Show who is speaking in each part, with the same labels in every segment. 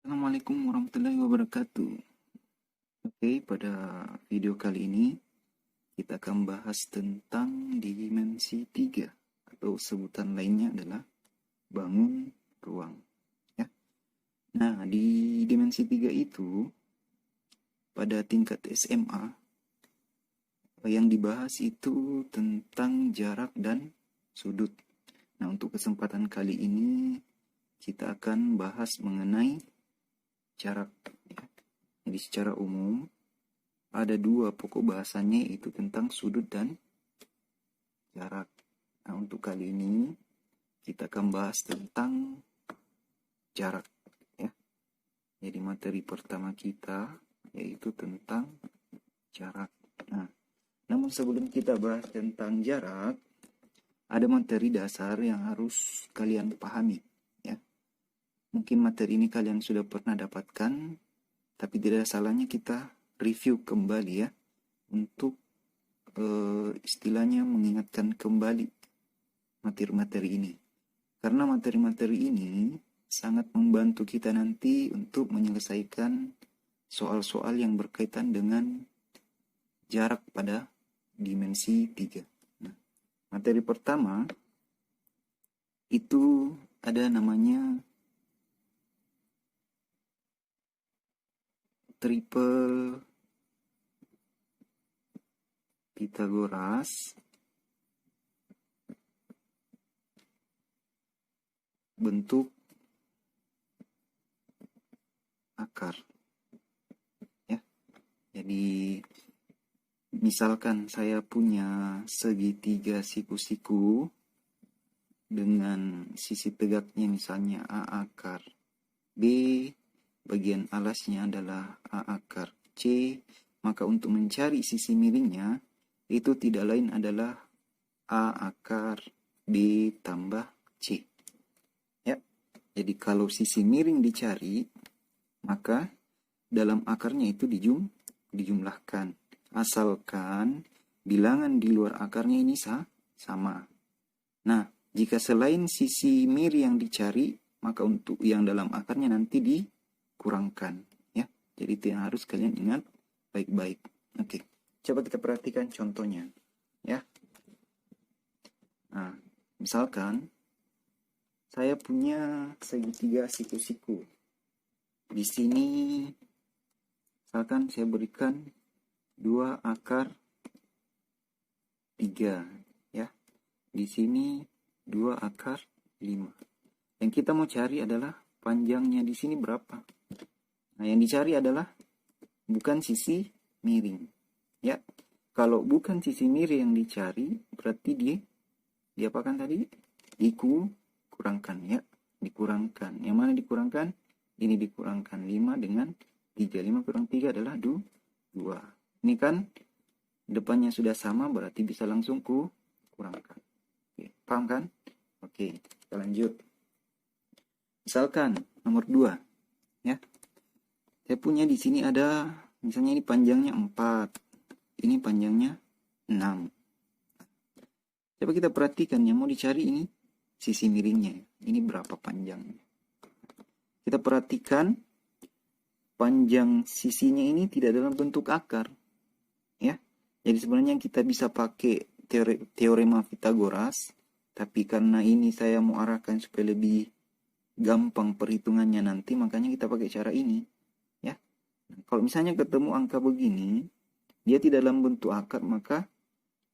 Speaker 1: Assalamualaikum warahmatullahi wabarakatuh. Oke, pada video kali ini kita akan bahas tentang dimensi 3 atau sebutan lainnya adalah bangun ruang. Ya. Nah, di dimensi 3 itu pada tingkat SMA yang dibahas itu tentang jarak dan sudut. Nah, untuk kesempatan kali ini kita akan bahas mengenai jarak. Jadi secara umum ada dua pokok bahasannya, yaitu tentang sudut dan jarak. Nah, untuk kali ini kita akan bahas tentang jarak, ya. Jadi materi pertama kita yaitu tentang jarak. Nah, namun sebelum kita bahas tentang jarak, ada materi dasar yang harus kalian pahami, ya. Mungkin materi ini kalian sudah pernah dapatkan, tapi tidak ada salahnya kita review kembali, ya, untuk istilahnya mengingatkan kembali materi-materi ini. Karena materi-materi ini sangat membantu kita nanti untuk menyelesaikan soal-soal yang berkaitan dengan jarak pada dimensi 3. Nah, materi pertama itu ada namanya triple Pythagoras bentuk akar, ya. Jadi misalkan saya punya segitiga siku-siku dengan sisi tegaknya misalnya A akar B, bagian alasnya adalah A akar C, maka untuk mencari sisi miringnya itu tidak lain adalah A akar B tambah C. Ya. Jadi kalau sisi miring dicari, maka dalam akarnya itu dijumlahkan. Asalkan bilangan di luar akarnya ini sama. Nah, jika selain sisi miring yang dicari, maka untuk yang dalam akarnya nanti dikurangkan, ya. Jadi itu yang harus kalian ingat baik-baik. Oke, coba kita perhatikan contohnya, ya. Nah, misalkan saya punya segitiga siku-siku. Di sini misalkan saya berikan 2 akar 3, ya. Di sini 2 akar 5. Yang kita mau cari adalah panjangnya di sini berapa. Nah, yang dicari adalah bukan sisi miring, ya. Kalau bukan sisi miring yang dicari, berarti diapakan tadi? Dikurangkan, ya. Dikurangkan. Yang mana dikurangkan? Ini dikurangkan 5 dengan 3. 5 kurang 3 adalah 2. Ini kan depannya sudah sama, berarti bisa langsung kurangkan. Oke, paham kan? Oke, kita lanjut. Misalkan nomor 2, ya. Saya punya di sini ada, misalnya ini panjangnya 4, ini panjangnya 6. Coba kita perhatikan, yang mau dicari ini sisi miringnya. Ini berapa panjangnya? Kita perhatikan panjang sisinya ini tidak dalam bentuk akar, ya. Jadi sebenarnya kita bisa pakai teorema Pythagoras, tapi karena ini saya mau arahkan supaya lebih gampang perhitungannya nanti, makanya kita pakai cara ini, ya. Kalau misalnya ketemu angka begini, dia tidak dalam bentuk akar, maka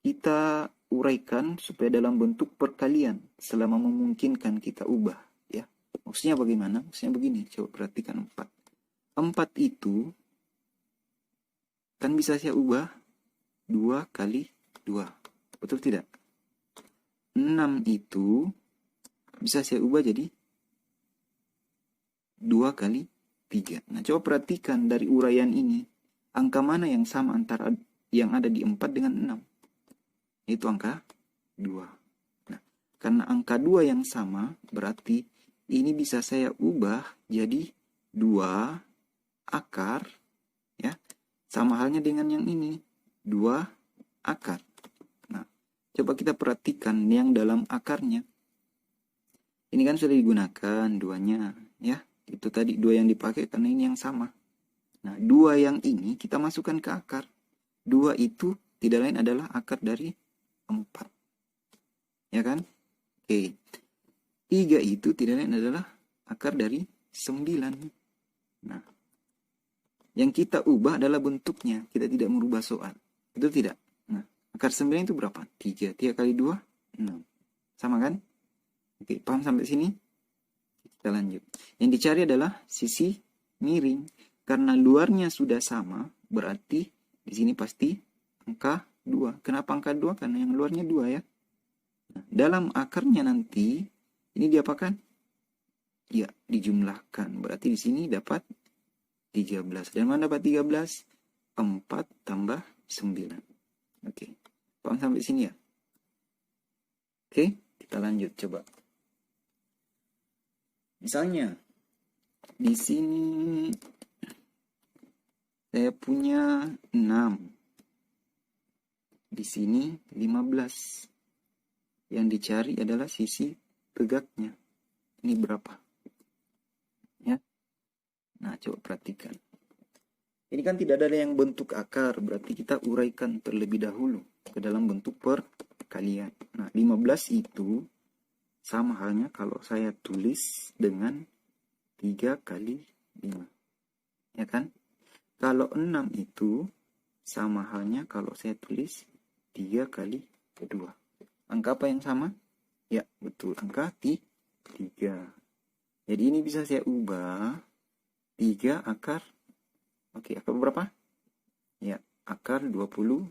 Speaker 1: kita uraikan supaya dalam bentuk perkalian selama memungkinkan kita ubah, ya. Maksudnya bagaimana? Maksudnya begini, coba perhatikan 4. 4 itu kan bisa saya ubah 2 kali 2. Betul tidak? 6 itu bisa saya ubah jadi 2 kali 3. Nah, coba perhatikan dari uraian ini, angka mana yang sama antara yang ada di 4 dengan 6? Itu angka 2. Nah, karena angka 2 yang sama, berarti ini bisa saya ubah jadi 2 akar, ya. Sama halnya dengan yang ini, 2 akar. Nah, coba kita perhatikan yang dalam akarnya. Ini kan sudah digunakan 2-nya, ya. Itu tadi 2 yang dipakai karena ini yang sama. Nah, 2 yang ini kita masukkan ke akar. 2 itu tidak lain adalah akar dari 4. Ya kan? Oke. 3 itu tidak lain adalah akar dari 9. Nah, yang kita ubah adalah bentuknya. Kita tidak merubah soal. Itu tidak. Nah, akar 9 itu berapa? 3. 3 kali 2, 6. Sama kan? Oke, paham sampai sini? Kita lanjut. Yang dicari adalah sisi miring. Karena luarnya sudah sama, berarti di sini pasti angka 2. Kenapa angka 2? Karena yang luarnya 2 ya. Nah, dalam akarnya nanti, ini diapakan? Ya, dijumlahkan. Berarti di sini dapat 13. Dan mana dapat 13? 4 tambah 9. Oke, paham sampai sini ya? Oke, kita lanjut coba. Misalnya, di sini saya punya 6. Di sini 15. Yang dicari adalah sisi tegaknya. Ini berapa? Ya. Nah, coba perhatikan. Ini kan tidak ada yang bentuk akar, berarti kita uraikan terlebih dahulu ke dalam bentuk perkalian. Nah, 15 itu sama halnya kalau saya tulis dengan 3 kali 5. Ya kan? Kalau 6 itu sama halnya kalau saya tulis 3 kali 2. Angka apa yang sama? Ya, betul. Angka 3. Jadi ini bisa saya ubah 3 akar. Oke, akar berapa? Ya, akar 25.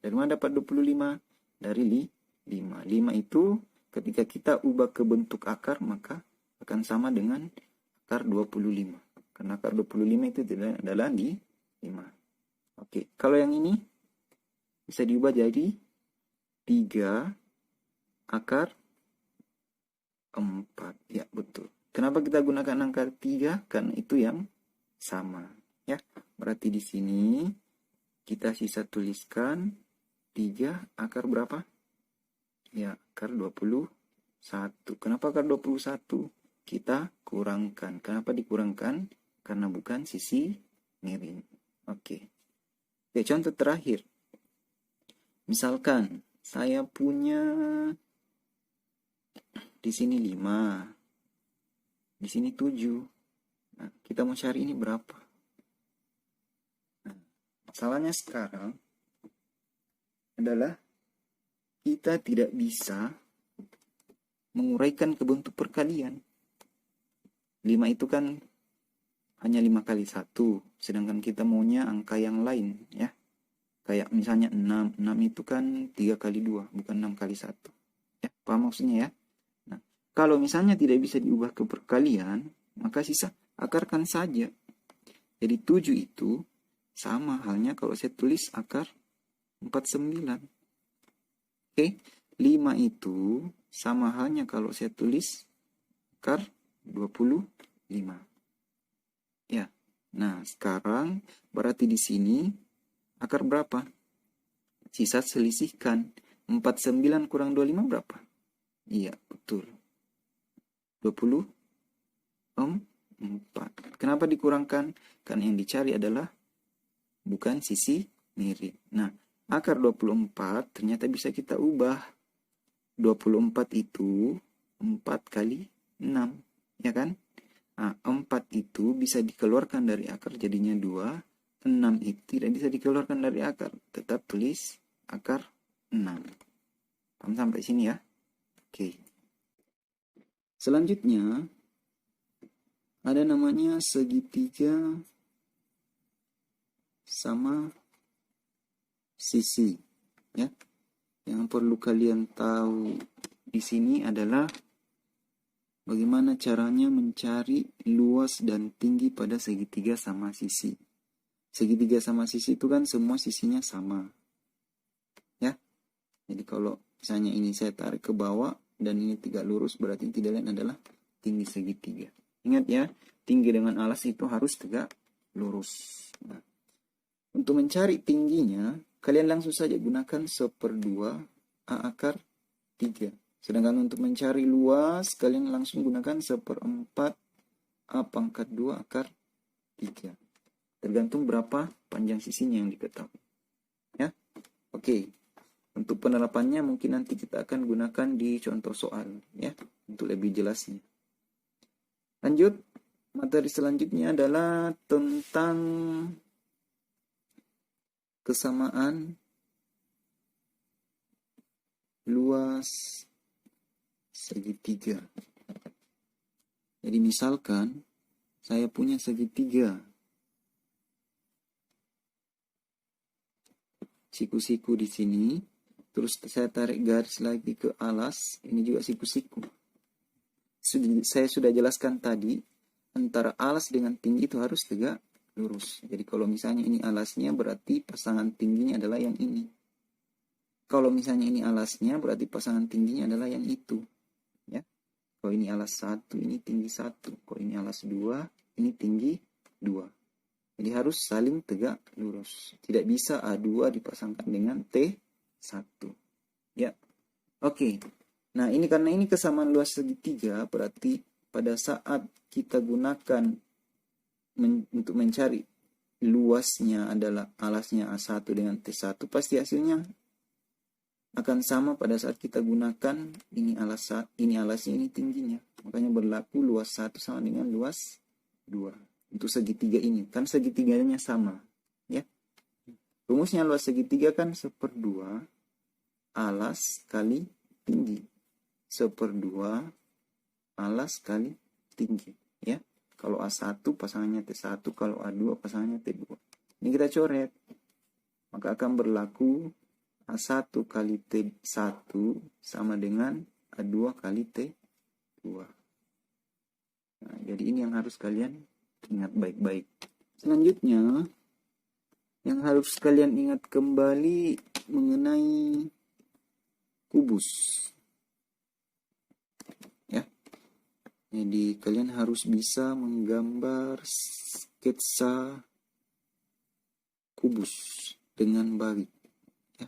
Speaker 1: Dari mana dapat 25? Dari 5. 5 itu ketika kita ubah ke bentuk akar, maka akan sama dengan akar 25. Karena akar 25 itu adalah di 5. Oke, kalau yang ini bisa diubah jadi 3 akar 4. Ya, betul. Kenapa kita gunakan angka 3? Karena itu yang sama. Ya, berarti di sini kita sisa tuliskan 3 akar berapa? Ya, akar 21. Kenapa akar 21? Kita kurangkan. Kenapa dikurangkan? Karena bukan sisi miring. Oke. Oke, contoh terakhir. Misalkan saya punya di sini 5. Di sini 7. Nah, kita mau cari ini berapa? Nah, masalahnya sekarang adalah kita tidak bisa menguraikan ke bentuk perkalian. 5 itu kan hanya 5 kali 1. Sedangkan kita maunya angka yang lain ya. Kayak misalnya 6. 6 itu kan 3 kali 2. Bukan 6 kali 1. Ya, paham maksudnya ya? Nah, kalau misalnya tidak bisa diubah ke perkalian, maka sisa akarkan saja. Jadi 7 itu sama halnya kalau saya tulis akar 49. Oke, 5 itu sama halnya kalau saya tulis akar 25. Ya. Nah, sekarang berarti di sini akar berapa? Sisa selisihkan. 49 kurang 25 berapa? Iya, betul. 24. Kenapa dikurangkan? Karena yang dicari adalah bukan sisi miring. Nah, akar 24 ternyata bisa kita ubah. 24 itu 4 kali 6. Ya kan? Nah, 4 itu bisa dikeluarkan dari akar jadinya 2. 6 itu tidak bisa dikeluarkan dari akar. Tetap tulis akar 6. Paham sampai sini ya? Oke. Selanjutnya ada namanya segitiga sama sisi. Ya. Yang perlu kalian tahu di sini adalah bagaimana caranya mencari luas dan tinggi pada segitiga sama sisi. Segitiga sama sisi itu kan semua sisinya sama. Ya. Jadi kalau misalnya ini saya tarik ke bawah dan ini tegak lurus, berarti tidak lain adalah tinggi segitiga. Ingat ya, tinggi dengan alas itu harus tegak lurus. Nah, untuk mencari tingginya, kalian langsung saja gunakan 1/2 A akar 3. Sedangkan untuk mencari luas, kalian langsung gunakan 1/4 A pangkat 2 akar 3. Tergantung berapa panjang sisinya yang diketahui. Ya, oke. Untuk penerapannya mungkin nanti kita akan gunakan di contoh soal, ya, untuk lebih jelasnya. Lanjut, materi selanjutnya adalah tentang kesamaan luas segitiga. Jadi misalkan saya punya segitiga siku-siku di sini, terus saya tarik garis lagi ke alas, ini juga siku-siku. Saya sudah jelaskan tadi, antara alas dengan tinggi itu harus tegak lurus. Jadi kalau misalnya ini alasnya, berarti pasangan tingginya adalah yang ini. Kalau misalnya ini alasnya, berarti pasangan tingginya adalah yang itu. Ya. Kalau ini alas 1, ini tinggi 1. Kalau ini alas 2, ini tinggi 2. Jadi harus saling tegak lurus. Tidak bisa A2 dipasangkan dengan T1. Ya. Oke. Nah, ini karena ini kesamaan luas segitiga, berarti pada saat kita gunakan untuk mencari luasnya adalah alasnya A1 dengan T1, pasti hasilnya akan sama pada saat kita gunakan ini alasnya, ini tingginya. Makanya berlaku luas 1 sama dengan luas 2. Untuk segitiga ini, kan segitiganya sama, ya. Rumusnya luas segitiga kan 1/2 alas kali tinggi. 1/2 alas kali tinggi, ya. Kalau A1 pasangannya T1, kalau A2 pasangannya T2. Ini kita coret. Maka akan berlaku A1 kali T1 sama dengan A2 kali T2. Nah, jadi ini yang harus kalian ingat baik-baik. Selanjutnya, yang harus kalian ingat kembali mengenai kubus. Ya. Jadi kalian harus bisa menggambar sketsa kubus dengan baik. Ya.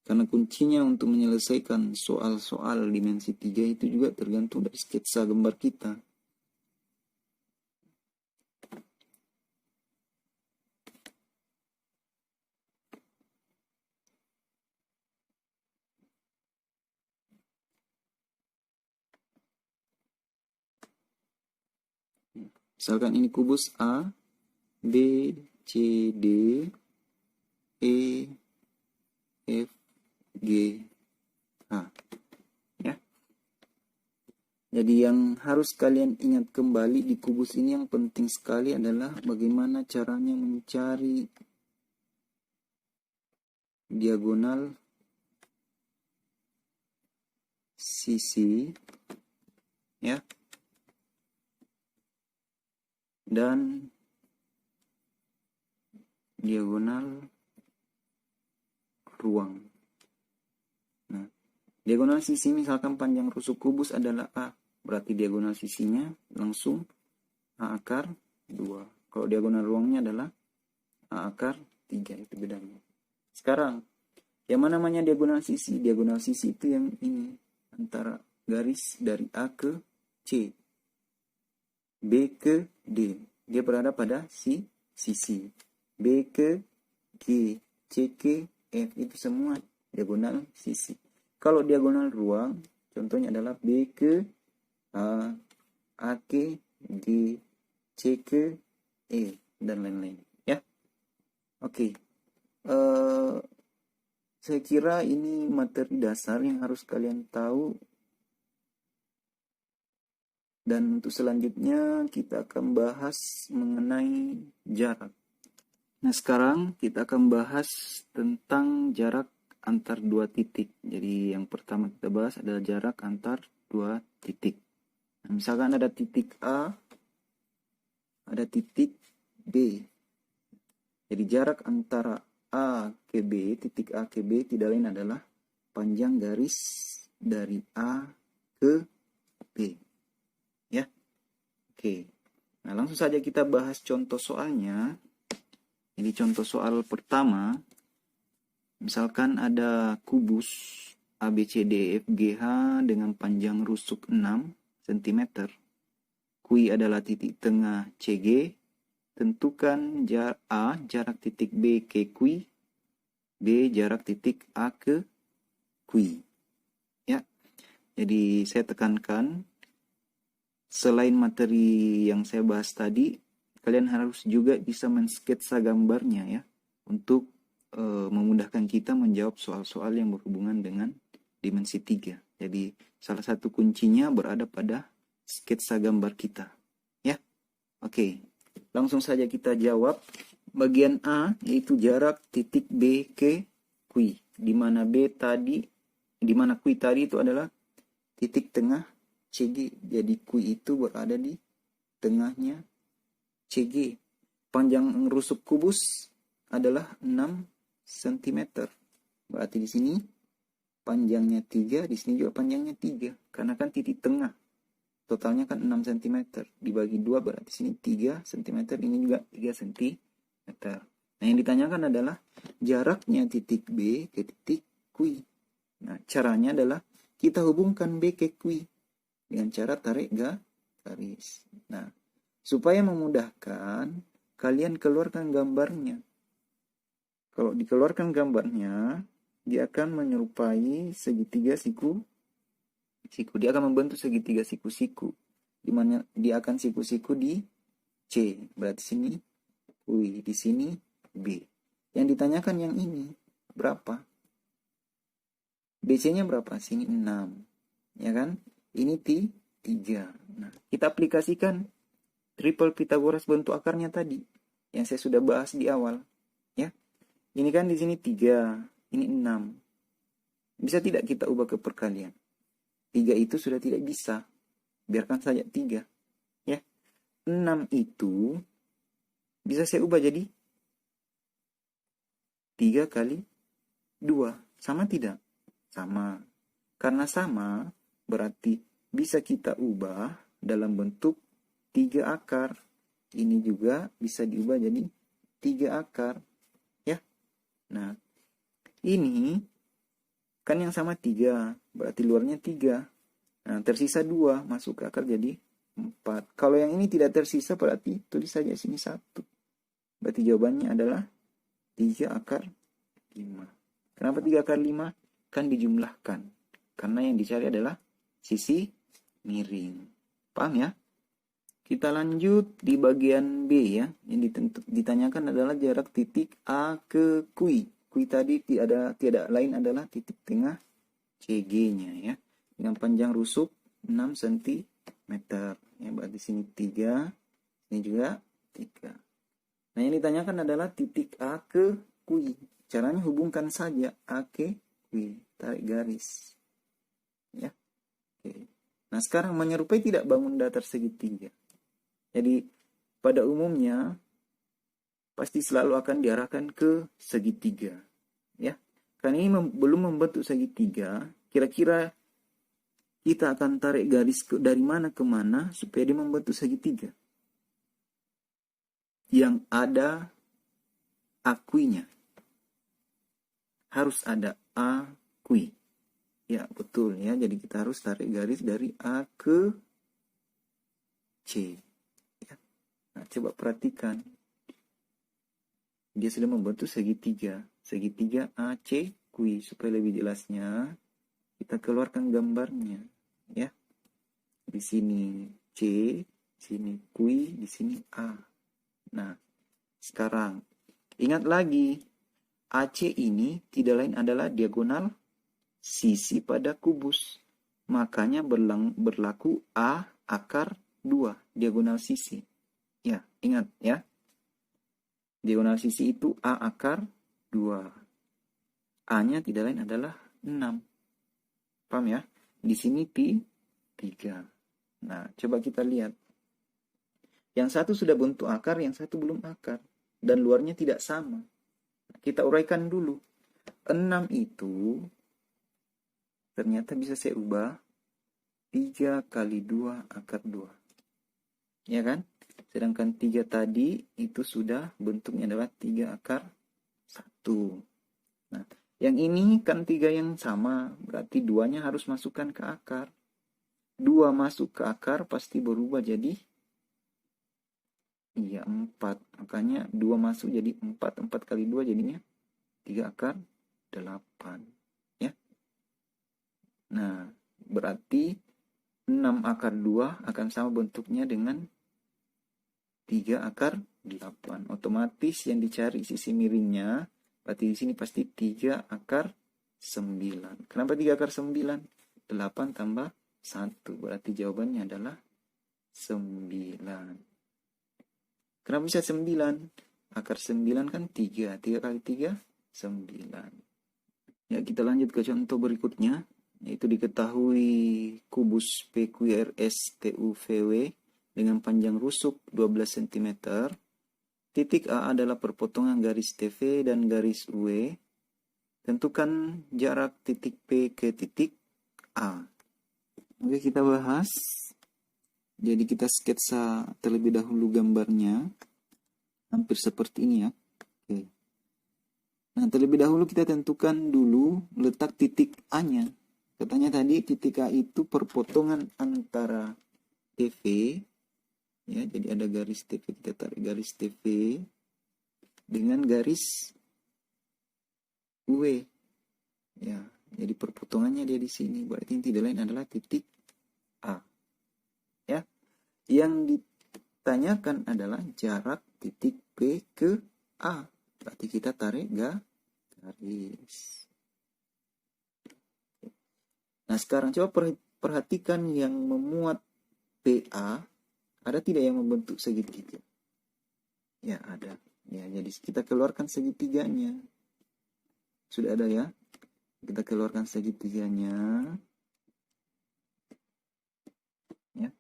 Speaker 1: Karena kuncinya untuk menyelesaikan soal-soal dimensi 3 itu juga tergantung dari sketsa gambar kita. Misalkan ini kubus A, B, C, D, E, F, G, H. Ya. Jadi yang harus kalian ingat kembali di kubus ini yang penting sekali adalah bagaimana caranya mencari diagonal sisi, ya, dan diagonal ruang. Nah, diagonal sisi misalkan panjang rusuk kubus adalah A, berarti diagonal sisinya langsung A akar 2. Kalau diagonal ruangnya adalah A akar 3, itu bedanya. Sekarang, yang mana namanya diagonal sisi? Diagonal sisi itu yang ini, antara garis dari A ke C, B ke D. Dia berada pada sisi. B ke G, C ke F, itu semua diagonal sisi. Kalau diagonal ruang, contohnya adalah B ke A, A ke G, C ke E, dan lain-lain. Ya, oke. Saya kira ini materi dasar yang harus kalian tahu. Dan untuk selanjutnya kita akan bahas mengenai jarak. Nah, sekarang kita akan bahas tentang jarak antar dua titik. Jadi yang pertama kita bahas adalah jarak antar dua titik. Nah, misalkan ada titik A, ada titik B. Jadi jarak antara A ke B, titik A ke B tidak lain adalah panjang garis dari A ke B. Ya. Oke. Nah, langsung saja kita bahas contoh soalnya. Ini contoh soal pertama. Misalkan ada kubus ABCD F G H dengan panjang rusuk 6 cm. Kui adalah titik tengah CG. Tentukan A jarak titik B ke Kui, B jarak titik A ke Kui. Ya. Jadi saya tekankan, selain materi yang saya bahas tadi, kalian harus juga bisa mensketsa gambarnya ya, untuk memudahkan kita menjawab soal-soal yang berhubungan dengan dimensi 3. Jadi salah satu kuncinya berada pada sketsa gambar kita. Ya. Oke. Langsung saja kita jawab. Bagian A yaitu jarak titik B ke Kui, di mana Kui tadi itu adalah titik tengah CG. Jadi Kui itu berada di tengahnya CG. Panjang rusuk kubus adalah 6 cm. Berarti di sini panjangnya 3, di sini juga panjangnya 3. Karena kan titik tengah. Totalnya kan 6 cm. Dibagi 2 berarti sini 3 cm, ini juga 3 cm. Nah, yang ditanyakan adalah jaraknya titik B ke titik Kui. Nah, caranya adalah kita hubungkan B ke Kui dengan cara tarik garis. Nah, supaya memudahkan, kalian keluarkan gambarnya. Kalau dikeluarkan gambarnya, dia akan menyerupai segitiga siku. Dia akan membentuk segitiga siku-siku, di mana dia akan siku-siku di C. Berarti sini Kui, di sini B. Yang ditanyakan yang ini berapa? BC-nya berapa? Sini 6. Ya kan? Ini 3. Nah, kita aplikasikan triple Pythagoras bentuk akarnya tadi yang saya sudah bahas di awal, ya. Ini kan di sini 3, ini 6. Bisa tidak kita ubah ke perkalian? 3 itu sudah tidak bisa. Biarkan saja 3. Ya. 6 itu bisa saya ubah jadi 3 kali 2. Sama tidak? Sama. Karena sama, berarti bisa kita ubah dalam bentuk 3 akar. Ini juga bisa diubah jadi 3 akar. Ya. Nah, ini kan yang sama 3, berarti luarnya 3. Nah, tersisa 2, masuk ke akar jadi 4. Kalau yang ini tidak tersisa, berarti tulis saja sini 1. Berarti jawabannya adalah 3 akar 5. Kenapa 3 akar 5? Kan dijumlahkan. Karena yang dicari adalah sisi miring. Paham ya? Kita lanjut di bagian B ya. Yang ditanyakan adalah jarak titik A ke Kui. Kui tadi tiada lain adalah titik tengah CG-nya ya. Dengan panjang rusuk 6 cm. Ya, berarti sini 3, ini juga 3. Nah, yang ditanyakan adalah titik A ke Kui. Caranya hubungkan saja A ke Kui. Tarik garis. Ya. Oke. Nah, sekarang menyerupai tidak bangun datar segitiga. Jadi, pada umumnya pasti selalu akan diarahkan ke segitiga. Ya. Karena ini belum membentuk segitiga, kira-kira kita akan tarik garis dari mana ke mana supaya dia membentuk segitiga. Yang ada akuinya. Harus ada akui. Ya, betul ya. Jadi kita harus tarik garis dari A ke C. Ya. Nah, coba perhatikan. Dia sudah membentuk segitiga. Segitiga AC kui. Supaya lebih jelasnya, kita keluarkan gambarnya. Ya. Di sini C, sini kui, di sini A. Nah, sekarang ingat lagi, AC ini tidak lain adalah diagonal sisi pada kubus. Makanya berlaku A akar 2, diagonal sisi. Ya, ingat ya. Diagonal sisi itu A akar 2. A-nya tidak lain adalah 6. Paham ya? Di sini 3. Nah, coba kita lihat. Yang satu sudah bentuk akar, yang satu belum akar. Dan luarnya tidak sama. Kita uraikan dulu. 6 itu ternyata bisa saya ubah 3 kali 2 akar 2. Ya kan? Sedangkan 3 tadi itu sudah bentuknya adalah 3 akar 1. Nah, yang ini kan 3 yang sama. Berarti 2-nya harus masukkan ke akar. 2 masuk ke akar pasti berubah jadi Iya 4. Makanya 2 masuk jadi 4. 4 kali 2 jadinya 3 akar 8. Ya. Nah, berarti 6 akar 2 akan sama bentuknya dengan 3 akar 8. Otomatis yang dicari sisi miringnya, berarti di sini pasti 3 akar 9. Kenapa 3 akar 9? 8 tambah 1. Berarti jawabannya adalah 9. Kenapa bisa 9? Akar 9 kan 3. 3 kali 3, 9. Ya, kita lanjut ke contoh berikutnya. Yaitu diketahui kubus PQRS TUVW dengan panjang rusuk 12 cm. Titik A adalah perpotongan garis TV dan garis UE. Tentukan jarak titik P ke titik A. Oke, kita bahas. Jadi kita sketsa terlebih dahulu gambarnya. Hampir seperti ini ya. Oke. Nah, terlebih dahulu kita tentukan dulu letak titik A-nya. Katanya tadi titik A itu perpotongan antara TV, ya, jadi ada garis TV, kita tarik garis TV dengan garis UE. Ya, jadi perpotongannya dia di sini. Berarti yang tidak lain adalah titik A. Ya. Yang ditanyakan adalah jarak titik P ke A. Berarti kita tarik garis. Nah, sekarang coba perhatikan yang memuat PA, ada tidak yang membentuk segitiga? Ya, ada. Ya, jadi kita keluarkan segitiganya. Sudah ada ya? Kita keluarkan segitiganya. Ya.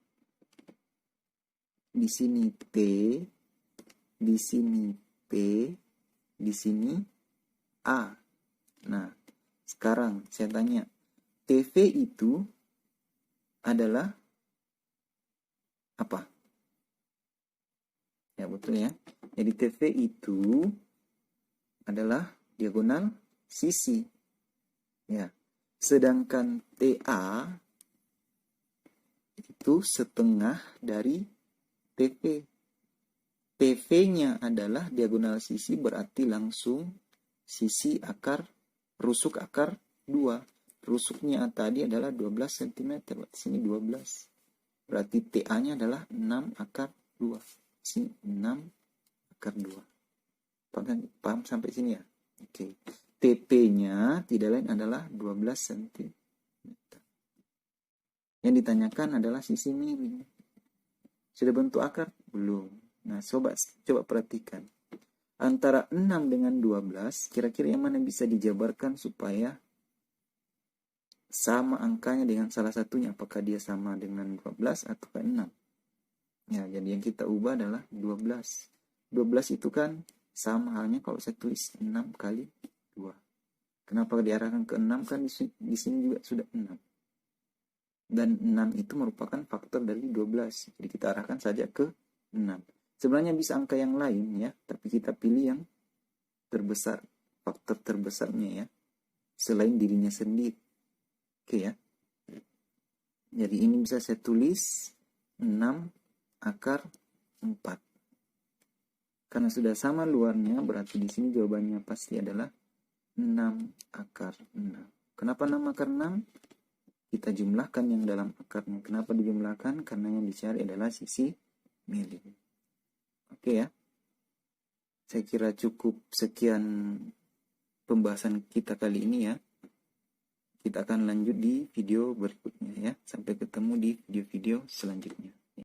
Speaker 1: Di sini T, di sini P, di sini A. Nah, sekarang saya tanya, TV itu adalah apa? Ya, betul ya. Jadi TV itu adalah diagonal sisi. Ya. Sedangkan TA itu setengah dari TV. TV-nya adalah diagonal sisi, berarti langsung sisi akar, rusuk akar 2. Rusuknya tadi adalah 12 cm. Berarti sini 12. Berarti TA-nya adalah 6 akar 2. Sini 6 akar 2. Paham sampai sini ya? Oke. TP-nya tidak lain adalah 12 cm. Yang ditanyakan adalah sisi miring. Sudah bentuk akar? Belum. Nah, coba perhatikan. Antara 6 dengan 12, kira-kira yang mana bisa dijabarkan supaya sama angkanya dengan salah satunya, apakah dia sama dengan 12 atau 6. Ya, jadi yang kita ubah adalah 12. 12 itu kan sama halnya kalau saya tulis 6 kali 2. Kenapa diarahkan ke 6? Kan di sini juga sudah 6. Dan 6 itu merupakan faktor dari 12. Jadi kita arahkan saja ke 6. Sebenarnya bisa angka yang lain ya, tapi kita pilih yang terbesar, faktor terbesarnya ya, selain dirinya sendiri. Oke ya. Jadi ini bisa saya tulis 6 akar 4. Karena sudah sama luarnya, berarti di sini jawabannya pasti adalah 6 akar 6. Kenapa 6 akar 6? Kita jumlahkan yang dalam akarnya. Kenapa dijumlahkan? Karena yang dicari adalah sisi miring. Oke ya. Saya kira cukup sekian pembahasan kita kali ini ya. Kita akan lanjut di video berikutnya ya. Sampai ketemu di video-video selanjutnya.